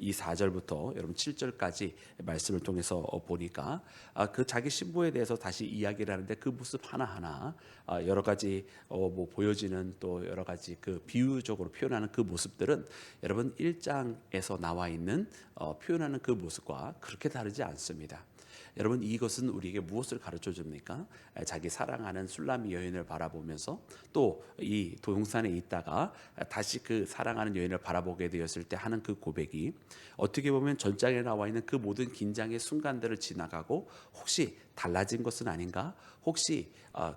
이 4절부터 여러분 7절까지 말씀을 통해서 보니까 그 자기 신부에 대해서 다시 이야기를 하는데 그 모습 하나하나 여러 가지 뭐 보여지는 또 여러 가지 그 비유적으로 표현하는 그 모습들은 여러분 1장에서 나와 있는 표현하는 그 모습과 그렇게 다르지 않습니다. 여러분 이것은 우리에게 무엇을 가르쳐 줍니까? 자기 사랑하는 술람이 여인을 바라보면서 또 이 동산에 있다가 다시 그 사랑하는 여인을 바라보게 되었을 때 하는 그 고백이 어떻게 보면 전장에 나와 있는 그 모든 긴장의 순간들을 지나가고 혹시 달라진 것은 아닌가? 혹시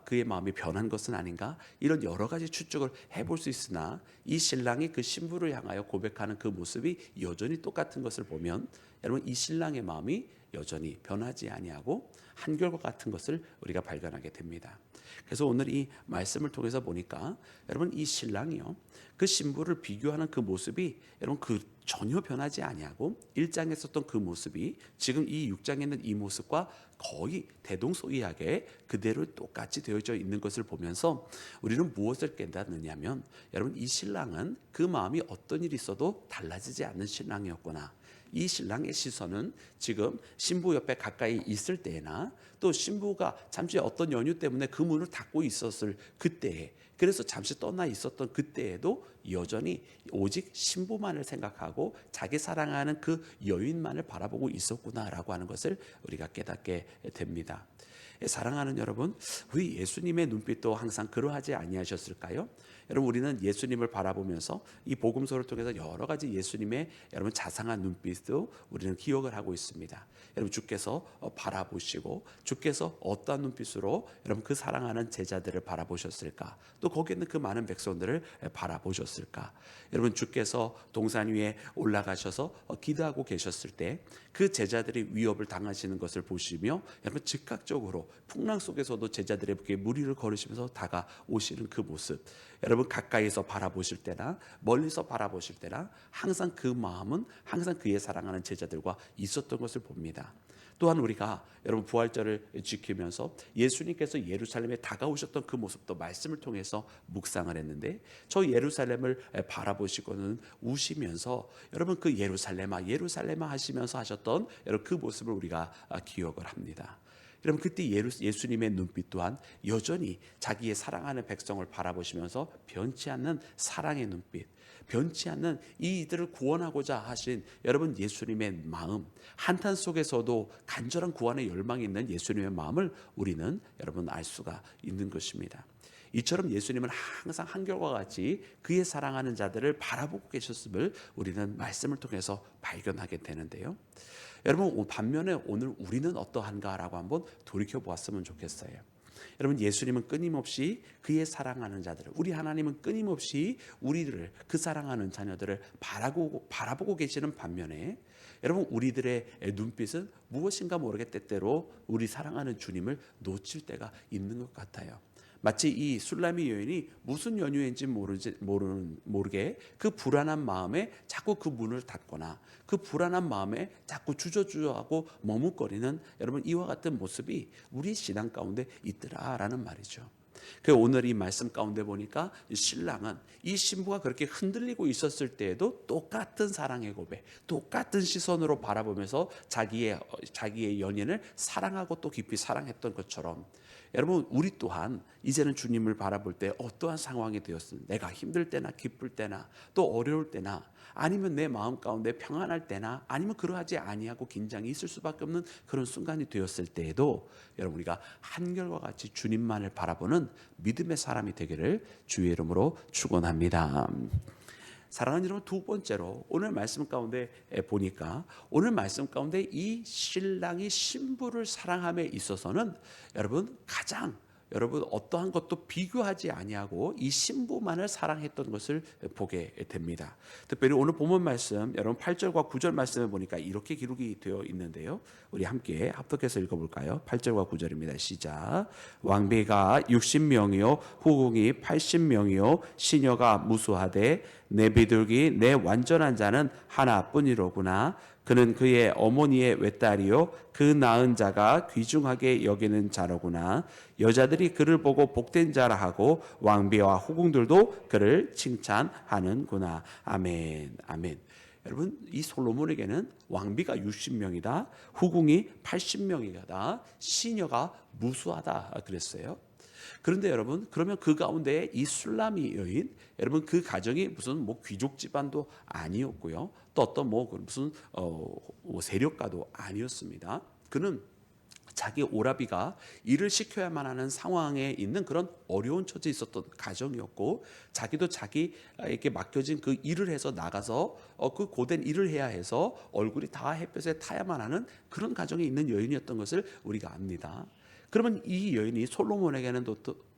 그의 마음이 변한 것은 아닌가? 이런 여러 가지 추측을 해볼 수 있으나 이 신랑이 그 신부를 향하여 고백하는 그 모습이 여전히 똑같은 것을 보면 여러분 이 신랑의 마음이 여전히 변하지 아니하고 한결과 같은 것을 우리가 발견하게 됩니다. 그래서 오늘 이 말씀을 통해서 보니까 여러분 이 신랑이요 그 신부를 비교하는 그 모습이 여러분 그 전혀 변하지 아니하고 1장에 썼던 그 모습이 지금 이 6장에 있는 이 모습과 거의 대동소이하게 그대로 똑같이 되어져 있는 것을 보면서 우리는 무엇을 깨닫느냐면 여러분 이 신랑은 그 마음이 어떤 일이 있어도 달라지지 않는 신랑이었구나. 이 신랑의 시선은 지금 신부 옆에 가까이 있을 때나 또 신부가 잠시 어떤 연유 때문에 그 문을 닫고 있었을 그때에 그래서 잠시 떠나 있었던 그때에도 여전히 오직 신부만을 생각하고 자기 사랑하는 그 여인만을 바라보고 있었구나라고 하는 것을 우리가 깨닫게 됩니다. 사랑하는 여러분, 우리 예수님의 눈빛도 항상 그러하지 아니하셨을까요? 여러분 우리는 예수님을 바라보면서 이 복음서를 통해서 여러 가지 예수님의 여러분 자상한 눈빛도 우리는 기억을 하고 있습니다. 여러분 주께서 바라보시고 주께서 어떠한 눈빛으로 여러분 그 사랑하는 제자들을 바라보셨을까? 또 거기에 있는 그 많은 백성들을 바라보셨을까? 여러분 주께서 동산 위에 올라가셔서 기도하고 계셨을 때 그 제자들이 위협을 당하시는 것을 보시며 여러분 즉각적으로 풍랑 속에서도 제자들에게 무리를 걸으시면서 다가오시는 그 모습 여러분 가까이서 바라보실 때나 멀리서 바라보실 때나 항상 그 마음은 항상 그의 사랑하는 제자들과 있었던 것을 봅니다. 또한 우리가 여러분 부활절을 지키면서 예수님께서 예루살렘에 다가오셨던 그 모습도 말씀을 통해서 묵상을 했는데 저 예루살렘을 바라보시고는 우시면서 여러분 그 예루살렘아 예루살렘아 하시면서 하셨던 여러분 그 모습을 우리가 기억을 합니다. 여러분 그때 예수님의 눈빛 또한 여전히 자기의 사랑하는 백성을 바라보시면서 변치 않는 사랑의 눈빛, 변치 않는 이들을 구원하고자 하신 여러분 예수님의 마음, 한탄 속에서도 간절한 구원의 열망이 있는 예수님의 마음을 우리는 여러분 알 수가 있는 것입니다. 이처럼 예수님은 항상 한결과 같이 그의 사랑하는 자들을 바라보고 계셨음을 우리는 말씀을 통해서 발견하게 되는데요. 여러분 반면에 오늘 우리는 어떠한가라고 한번 돌이켜 보았으면 좋겠어요. 여러분 예수님은 끊임없이 그의 사랑하는 자들을 우리 하나님은 끊임없이 우리를 그 사랑하는 자녀들을 바라보고 계시는 반면에 여러분 우리들의 눈빛은 무엇인가 모르게 때때로 우리 사랑하는 주님을 놓칠 때가 있는 것 같아요. 마치 이 술라미 여인이 무슨 연유인지 모르게 그 불안한 마음에 자꾸 그 문을 닫거나 그 불안한 마음에 자꾸 주저주저하고 머뭇거리는 여러분 이와 같은 모습이 우리 신앙 가운데 있더라라는 말이죠. 그 오늘 이 말씀 가운데 보니까 신랑은 이 신부가 그렇게 흔들리고 있었을 때에도 똑같은 사랑의 고백, 똑같은 시선으로 바라보면서 자기의 연인을 사랑하고 또 깊이 사랑했던 것처럼 여러분 우리 또한 이제는 주님을 바라볼 때 어떠한 상황이 되었든 내가 힘들 때나 기쁠 때나 또 어려울 때나 아니면 내 마음 가운데 평안할 때나 아니면 그러하지 아니하고 긴장이 있을 수밖에 없는 그런 순간이 되었을 때에도 여러분 우리가 한결과 같이 주님만을 바라보는 믿음의 사람이 되기를 주의 이름으로 축원합니다. 사랑하는 여러분 두 번째로 오늘 말씀 가운데 보니까 오늘 말씀 가운데 이 신랑이 신부를 사랑함에 있어서는 여러분 가장 여러분 어떠한 것도 비교하지 아니하고 이 신부만을 사랑했던 것을 보게 됩니다. 특별히 오늘 본문 말씀 여러분 8절과 9절 말씀을 보니까 이렇게 기록이 되어 있는데요. 우리 함께 합독해서 읽어볼까요? 8절과 9절입니다. 시작. 왕비가 60명이요 후궁이 80명이요 시녀가 무수하되 내 비둘기 내 완전한 자는 하나뿐이로구나. 그는 그의 어머니의 외딸이요 그 낳은 자가 귀중하게 여기는 자로구나. 여자들이 그를 보고 복된 자라 하고 왕비와 후궁들도 그를 칭찬하는구나. 아멘. 아멘. 여러분 이 솔로몬에게는 왕비가 60명이다, 후궁이 80명이다, 시녀가 무수하다 그랬어요. 그런데 여러분 그러면 그 가운데 이 술라미 여인, 여러분 그 가정이 무슨 뭐 귀족 집안도 아니었고요, 또 어떤 뭐 무슨 세력가도 아니었습니다. 그는 자기 오라비가 일을 시켜야만 하는 상황에 있는 그런 어려운 처지에 있었던 가정이었고, 자기도 자기에게 맡겨진 그 일을 해서 나가서 그 고된 일을 해야 해서 얼굴이 다 햇볕에 타야만 하는 그런 가정에 있는 여인이었던 것을 우리가 압니다. 그러면 이 여인이 솔로몬에게는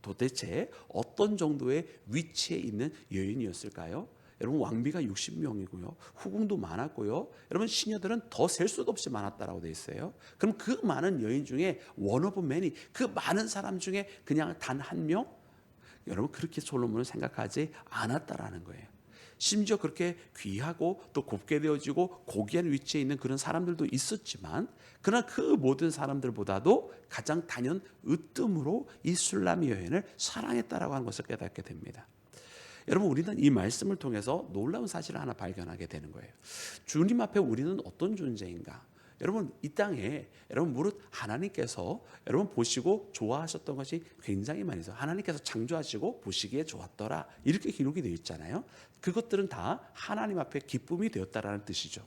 도대체 어떤 정도의 위치에 있는 여인이었을까요? 여러분 왕비가 60명이고요. 후궁도 많았고요. 여러분 시녀들은 더 셀 수도 없이 많았다라고 돼 있어요. 그럼 그 많은 여인 중에 one of many, 그 많은 사람 중에 그냥 단 한 명? 여러분 그렇게 솔로몬은 생각하지 않았다라는 거예요. 심지어 그렇게 귀하고 또 곱게 되어지고 고귀한 위치에 있는 그런 사람들도 있었지만, 그러나 그 모든 사람들보다도 가장 단연 으뜸으로 이 술라미 여인을 사랑했다라고 하는 것을 깨닫게 됩니다. 여러분 우리는 이 말씀을 통해서 놀라운 사실을 하나 발견하게 되는 거예요. 주님 앞에 우리는 어떤 존재인가? 여러분 이 땅에 여러분 무릇 하나님께서 여러분 보시고 좋아하셨던 것이 굉장히 많이 있어요. 하나님께서 창조하시고 보시기에 좋았더라 이렇게 기록이 되어 있잖아요. 그것들은 다 하나님 앞에 기쁨이 되었다라는 뜻이죠.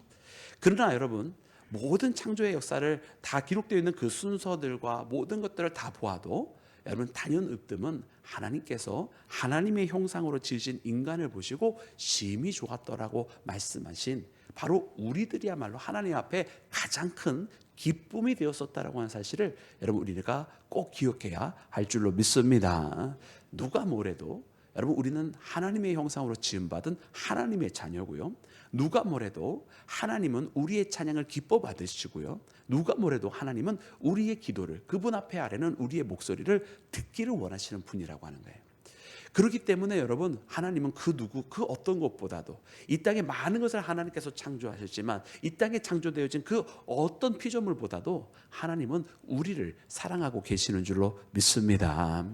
그러나 여러분 모든 창조의 역사를 다 기록되어 있는 그 순서들과 모든 것들을 다 보아도 여러분 단연 으뜸은 하나님께서 하나님의 형상으로 지으신 인간을 보시고 심히 좋았더라고 말씀하신 바로 우리들이야말로 하나님 앞에 가장 큰 기쁨이 되었었다라고 하는 사실을 여러분 우리가 꼭 기억해야 할 줄로 믿습니다. 누가 뭐래도 여러분 우리는 하나님의 형상으로 지음받은 하나님의 자녀고요. 누가 뭐래도 하나님은 우리의 찬양을 기뻐 받으시고요. 누가 뭐래도 하나님은 우리의 기도를, 그분 앞에 아래는 우리의 목소리를 듣기를 원하시는 분이라고 하는 거예요. 그렇기 때문에 여러분 하나님은 그 누구 그 어떤 것보다도 이 땅에 많은 것을 하나님께서 창조하셨지만 이 땅에 창조되어진 그 어떤 피조물보다도 하나님은 우리를 사랑하고 계시는 줄로 믿습니다.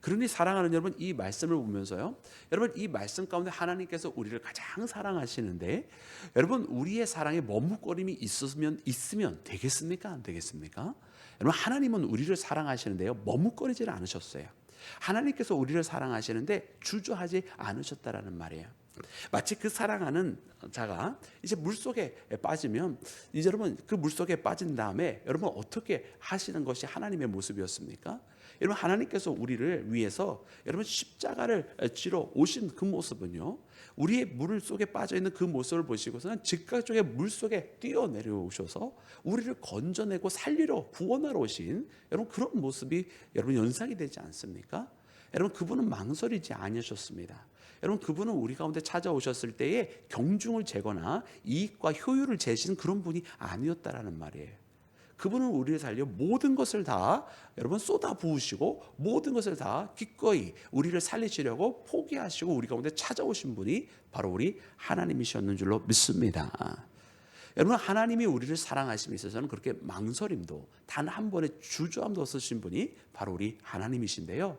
그러니 사랑하는 여러분 이 말씀을 보면서요, 여러분 이 말씀 가운데 하나님께서 우리를 가장 사랑하시는데 여러분 우리의 사랑에 머뭇거림이 있으면 되겠습니까? 안 되겠습니까? 여러분 하나님은 우리를 사랑하시는데요 머뭇거리지를 않으셨어요. 하나님께서 우리를 사랑하시는데 주저하지 않으셨다라는 말이에요. 마치 그 사랑하는 자가 이제 물속에 빠지면 이제 여러분 그 물속에 빠진 다음에 여러분 어떻게 하시는 것이 하나님의 모습이었습니까? 여러분 하나님께서 우리를 위해서 여러분 십자가를 지러 오신 그 모습은요, 우리의 물 속에 빠져 있는 그 모습을 보시고서는 즉각적에 물 속에 뛰어 내려오셔서 우리를 건져내고 살리러 구원하러 오신 여러분 그런 모습이 여러분 연상이 되지 않습니까? 여러분 그분은 망설이지 않으셨습니다. 여러분 그분은 우리 가운데 찾아오셨을 때에 경중을 재거나 이익과 효율을 재시는 그런 분이 아니었다라는 말이에요. 그분은 우리를 살려 모든 것을 다 여러분 쏟아 부으시고 모든 것을 다 기꺼이 우리를 살리시려고 포기하시고 우리 가운데 찾아오신 분이 바로 우리 하나님이셨는 줄로 믿습니다. 여러분 하나님이 우리를 사랑하심에 있어서는 그렇게 망설임도 단 한 번의 주저함도 없으신 분이 바로 우리 하나님이신데요.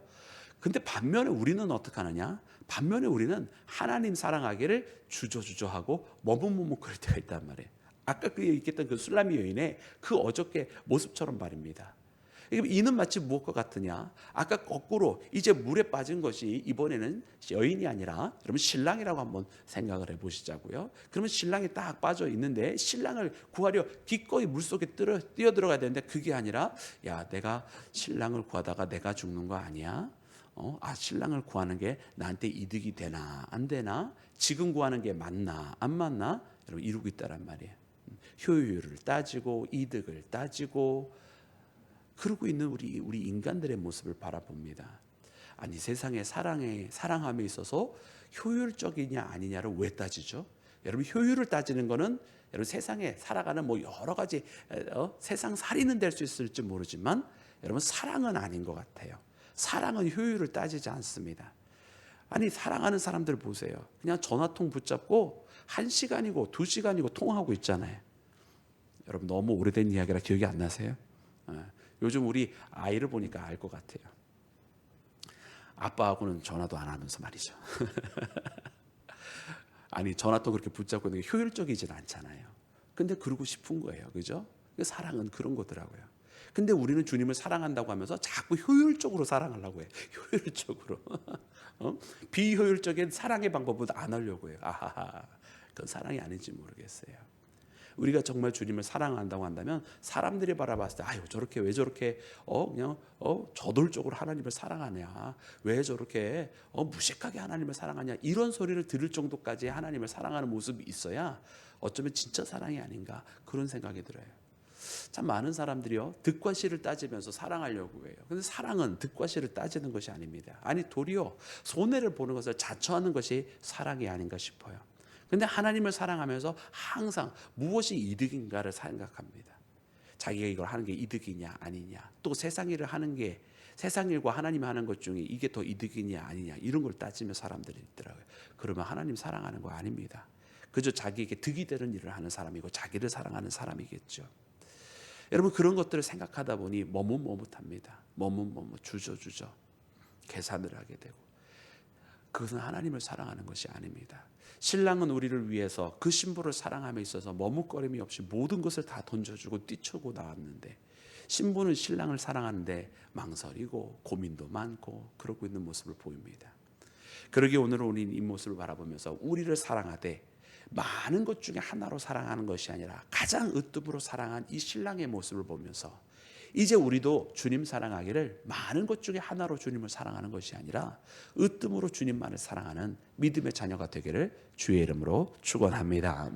근데 반면에 우리는 어떻게 하느냐? 반면에 우리는 하나님 사랑하기를 주저주저하고 머뭇머뭇거릴 때가 있단 말이에요. 아까 그 얘기했던 그 술라미 여인의 그 어저께 모습처럼 말입니다. 이는 마치 무엇과 같으냐? 아까 거꾸로 이제 물에 빠진 것이 이번에는 여인이 아니라 여러분 신랑이라고 한번 생각을 해보시자고요. 그러면 신랑이 딱 빠져 있는데 신랑을 구하려 기꺼이 물속에 뛰어 들어가야 되는데 그게 아니라 야 내가 신랑을 구하다가 내가 죽는 거 아니야? 신랑을 구하는 게 나한테 이득이 되나 안 되나? 지금 구하는 게 맞나 안 맞나? 여러분 이루고 있다란 말이에요. 효율을 따지고 이득을 따지고 그러고 있는 우리 인간들의 모습을 바라봅니다. 아니 세상에 사랑함에 있어서 효율적이냐 아니냐를 왜 따지죠? 여러분 효율을 따지는 거는 여러분 세상에 살아가는 뭐 여러 가지 세상 살이는 될 수 있을지 모르지만 여러분 사랑은 아닌 것 같아요. 사랑은 효율을 따지지 않습니다. 아니 사랑하는 사람들 보세요. 그냥 전화통 붙잡고 1시간이고 2시간이고 통화하고 있잖아요. 여러분 너무 오래된 이야기라 기억이 안 나세요? 요즘 우리 아이를 보니까 알 것 같아요. 아빠하고는 전화도 안 하면서 말이죠. 아니 전화 또 그렇게 붙잡고 있는 게 효율적이진 않잖아요. 근데 그러고 싶은 거예요, 그죠? 사랑은 그런 거더라고요. 근데 우리는 주님을 사랑한다고 하면서 자꾸 효율적으로 사랑하려고 해요. 효율적으로. 비효율적인 사랑의 방법은 안 하려고 해요. 아하하. 그건 사랑이 아닌지 모르겠어요. 우리가 정말 주님을 사랑한다고 한다면 사람들이 바라봤을 때 아유 저렇게 왜 저렇게 그냥 저돌적으로 하나님을 사랑하냐, 왜 저렇게 무식하게 하나님을 사랑하냐, 이런 소리를 들을 정도까지 하나님을 사랑하는 모습이 있어야 어쩌면 진짜 사랑이 아닌가 그런 생각이 들어요. 참 많은 사람들이요 득과 실을 따지면서 사랑하려고 해요. 근데 사랑은 득과 실을 따지는 것이 아닙니다. 아니 도리어 손해를 보는 것을 자처하는 것이 사랑이 아닌가 싶어요. 근데 하나님을 사랑하면서 항상 무엇이 이득인가를 생각합니다. 자기가 이걸 하는 게 이득이냐 아니냐, 또 세상 일을 하는 게 세상 일과 하나님이 하는 것 중에 이게 더 이득이냐 아니냐 이런 걸 따지며 사람들이 있더라고요. 그러면 하나님 사랑하는 거 아닙니다. 그저 자기에게 득이 되는 일을 하는 사람이고 자기를 사랑하는 사람이겠죠. 여러분 그런 것들을 생각하다 보니 머뭇머뭇합니다. 머뭇머뭇 주저주저 계산을 하게 되고, 그것은 하나님을 사랑하는 것이 아닙니다. 신랑은 우리를 위해서 그 신부를 사랑함에 있어서 머뭇거림이 없이 모든 것을 다 던져주고 뛰쳐고 나왔는데, 신부는 신랑을 사랑하는데 망설이고 고민도 많고 그러고 있는 모습을 보입니다. 그러기에 오늘은 우리는 이 모습을 바라보면서 우리를 사랑하되 많은 것 중에 하나로 사랑하는 것이 아니라 가장 으뜸으로 사랑한 이 신랑의 모습을 보면서 이제 우리도 주님 사랑하기를 많은 것 중에 하나로 주님을 사랑하는 것이 아니라 으뜸으로 주님만을 사랑하는 믿음의 자녀가 되기를 주의 이름으로 축원합니다.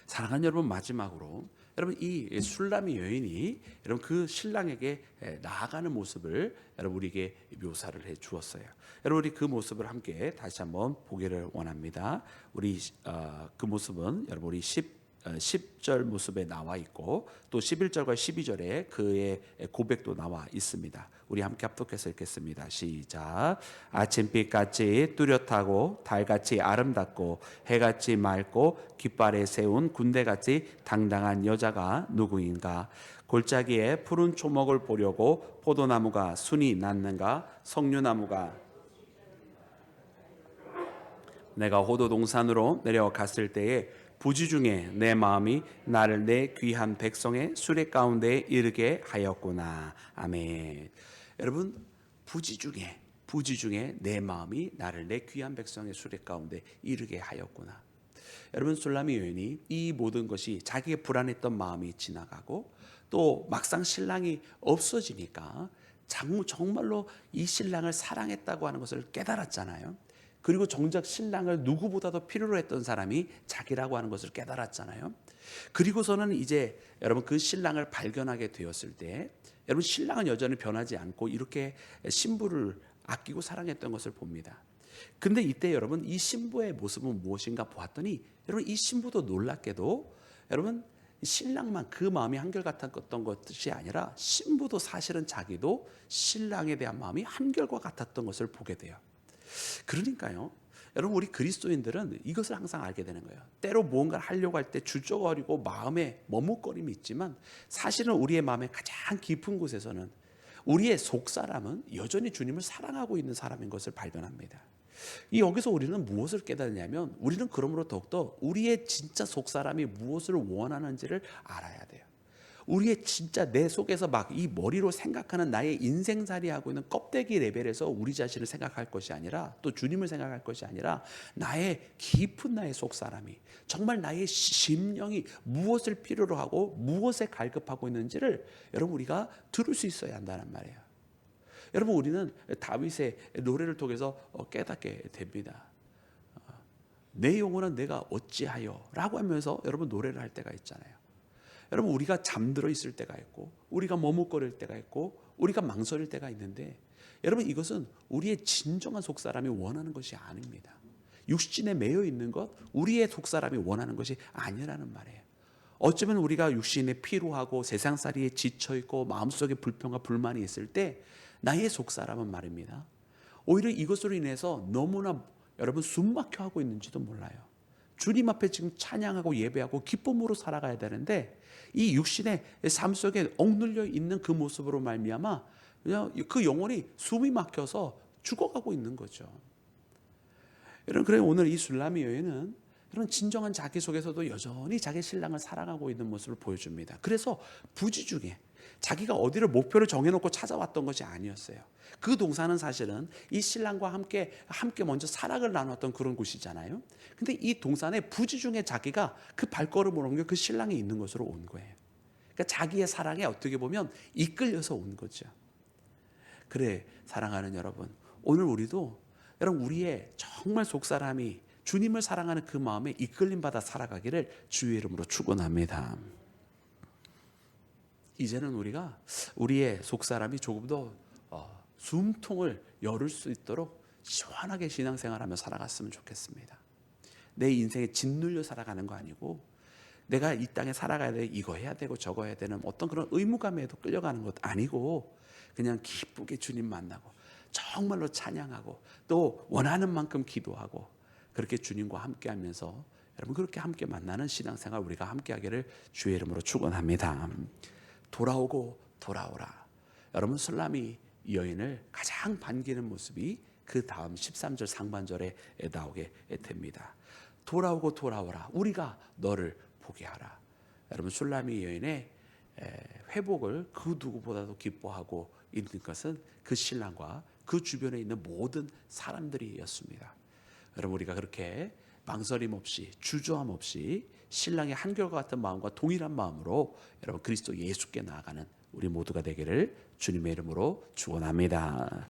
사랑하는 여러분, 마지막으로 여러분 이 술람이 여인이 여러분 그 신랑에게 나아가는 모습을 여러분 우리에게 묘사를 해 주었어요. 여러분 우리 그 모습을 함께 다시 한번 보기를 원합니다. 우리 그 모습은 여러분 우리 10절 모습에 나와 있고 또 11절과 12절에 그의 고백도 나와 있습니다. 우리 함께 합독해서 읽겠습니다. 시작. 아침빛같이 뚜렷하고 달같이 아름답고 해같이 맑고 깃발에 세운 군대같이 당당한 여자가 누구인가? 골짜기에 푸른 초목을 보려고 포도나무가 순이 났는가? 석류나무가 내가 호도 동산으로 내려갔을 때에 부지 중에 내 마음이 나를 내 귀한 백성의 수레 가운데 이르게 하였구나. 아멘. 여러분 부지 중에 내 마음이 나를 내 귀한 백성의 수레 가운데 이르게 하였구나. 여러분 술람이 여인이 이 모든 것이 자기의 불안했던 마음이 지나가고 또 막상 신랑이 없어지니까 정말로 이 신랑을 사랑했다고 하는 것을 깨달았잖아요. 그리고 정작 신랑을 누구보다도 필요로 했던 사람이 자기라고 하는 것을 깨달았잖아요. 그리고서는 이제 여러분 그 신랑을 발견하게 되었을 때 여러분 신랑은 여전히 변하지 않고 이렇게 신부를 아끼고 사랑했던 것을 봅니다. 근데 이때 여러분 이 신부의 모습은 무엇인가 보았더니 여러분 이 신부도 놀랍게도 여러분 신랑만 그 마음이 한결같았던 것이 아니라 신부도 사실은 자기도 신랑에 대한 마음이 한결과 같았던 것을 보게 돼요. 그러니까요 여러분 우리 그리스도인들은 이것을 항상 알게 되는 거예요. 때로 무언가를 하려고 할 때 주저거리고 마음에 머뭇거림이 있지만 사실은 우리의 마음의 가장 깊은 곳에서는 우리의 속사람은 여전히 주님을 사랑하고 있는 사람인 것을 발견합니다. 여기서 우리는 무엇을 깨닫냐면 우리는 그러므로 더욱더 우리의 진짜 속사람이 무엇을 원하는지를 알아야 돼요. 우리의 진짜 내 속에서 막 이 머리로 생각하는 나의 인생살이 하고 있는 껍데기 레벨에서 우리 자신을 생각할 것이 아니라 또 주님을 생각할 것이 아니라 나의 깊은 나의 속사람이 정말 나의 심령이 무엇을 필요로 하고 무엇에 갈급하고 있는지를 여러분 우리가 들을 수 있어야 한다는 말이에요. 여러분 우리는 다윗의 노래를 통해서 깨닫게 됩니다. 내 영혼은 내가 어찌하여 라고 하면서 여러분 노래를 할 때가 있잖아요. 여러분 우리가 잠들어 있을 때가 있고 우리가 머뭇거릴 때가 있고 우리가 망설일 때가 있는데 여러분 이것은 우리의 진정한 속사람이 원하는 것이 아닙니다. 육신에 매여 있는 것 우리의 속사람이 원하는 것이 아니라는 말이에요. 어쩌면 우리가 육신에 피로하고 세상살이에 지쳐있고 마음속에 불평과 불만이 있을 때 나의 속사람은 말입니다 오히려 이것으로 인해서 너무나 여러분 숨막혀 하고 있는지도 몰라요. 주님 앞에 지금 찬양하고 예배하고 기쁨으로 살아가야 되는데 이 육신의 삶 속에 억눌려 있는 그 모습으로 말미암아 그냥 그 영혼이 숨이 막혀서 죽어가고 있는 거죠. 여러분, 그래 오늘 이 술람이 여인은 이런 진정한 자기 속에서도 여전히 자기 신랑을 사랑하고 있는 모습을 보여줍니다. 그래서 부지 중에 자기가 어디를 목표를 정해놓고 찾아왔던 것이 아니었어요. 그 동산은 사실은 이 신랑과 함께 먼저 사랑을 나눴던 그런 곳이잖아요. 근데 이 동산의 부지 중에 자기가 그 발걸음을 옮겨 그 신랑이 있는 곳으로 온 거예요. 그러니까 자기의 사랑에 어떻게 보면 이끌려서 온 거죠. 그래, 사랑하는 여러분, 오늘 우리도 여러분 우리의 정말 속사람이 주님을 사랑하는 그 마음에 이끌림 받아 살아가기를 주의 이름으로 축원합니다. 이제는 우리가 우리의 속사람이 조금 더 숨통을 열을 수 있도록 시원하게 신앙생활하며 살아갔으면 좋겠습니다. 내 인생에 짓눌려 살아가는 거 아니고 내가 이 땅에 살아가야 돼, 이거 해야 되고 저거 해야 되는 어떤 그런 의무감에도 끌려가는 것 아니고 그냥 기쁘게 주님 만나고 정말로 찬양하고 또 원하는 만큼 기도하고 그렇게 주님과 함께하면서 여러분 그렇게 함께 만나는 신앙생활 우리가 함께하기를 주의 이름으로 축원합니다. 돌아오고 돌아오라. 여러분 술람이 이 여인을 가장 반기는 모습이 그 다음 13절 상반절에 나오게 됩니다. 돌아오고 돌아오라. 우리가 너를 보게 하라. 여러분 술람이 여인의 회복을 그 누구보다도 기뻐하고 있는 것은 그 신랑과 그 주변에 있는 모든 사람들이었습니다. 여러분 우리가 그렇게 망설임 없이 주저함 없이 신랑의 한결과 같은 마음과 동일한 마음으로 여러분 그리스도 예수께 나아가는 우리 모두가 되기를 주님의 이름으로 축원합니다.